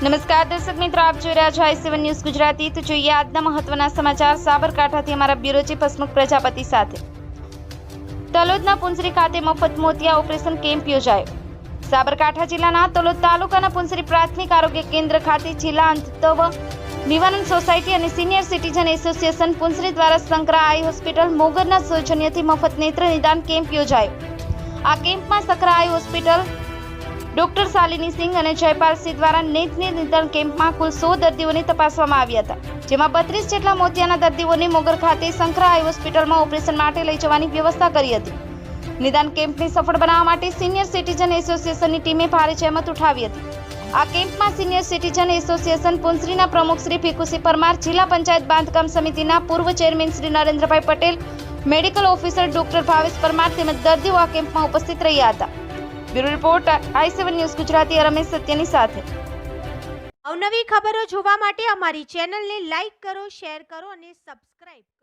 નમસ્કાર દર્શક મિત્રો, આપ જોઈ રહ્યા છો i7 ન્યૂઝ ગુજરાતી। તો જોઈએ આજના મહત્વના સમાચાર સાબરકાંઠાથી અમારા બ્યુરો ચીફ હસમુખ પ્રજાપતિ સાથે। તલોદના પુંસરી ખાતે મફત મોતિયા ઓપરેશન કેમ્પ યોજાયો। સાબરકાંઠા જિલ્લાના તલોદ તાલુકાના પુંસરી પ્રાથમિક આરોગ્ય કેન્દ્ર ખાતે જિલ્લા અંતત્વ નિવારણ સોસાયટી અને સિનિયર સિટીઝન એસોસિએશન પુંસરી દ્વારા સંકરા આઈ હોસ્પિટલ મોગરના સૌજન્યથી મફત નેત્ર નિદાન કેમ્પ યોજાયો। આ કેમ્પમાં સંકરા આઈ હોસ્પિટલ ડોક્ટર શાલિની સિંહ અને જયપાલ સિંહ દ્વારા નેત્ર નિદાન કેમ્પમાં કુલ 100 દર્દીઓને તપાસવામાં આવ્યા હતા, જેમાં 32 જેટલા મોતિયાના દર્દીઓને મોગર ખાતે સંકરા આઈ હોસ્પિટલમાં ઓપરેશન માટે લઈ જવાની વ્યવસ્થા કરી હતી। નિદાન કેમ્પને સફળ બનાવવા માટે સિનિયર સિટીઝન એસોસિએશનની ટીમે ભારે જહેમત ઉઠાવી હતી। આ કેમ્પમાં સિનિયર સિટીઝન એસોસિએશન પુંસરીના પ્રમુખ શ્રી ભીખુસિંહ પરમાર, જિલ્લા પંચાયત બાંધકામ સમિતિના પૂર્વ chairman Shri Narendrabhai Patel, medical officer doctor Bhavesh Parmar તેમજ દર્દીઓ આ કેમ્પમાં ઉપસ્થિત રહ્યા હતા। Bureau report i7 news Gujarati Ramesh સત્યની સાથે। અવનવી ખબરો જોવા માટે અમારી ચેનલને લાઈક કરો, શેર કરો અને સબસ્ક્રાઇબ કરો।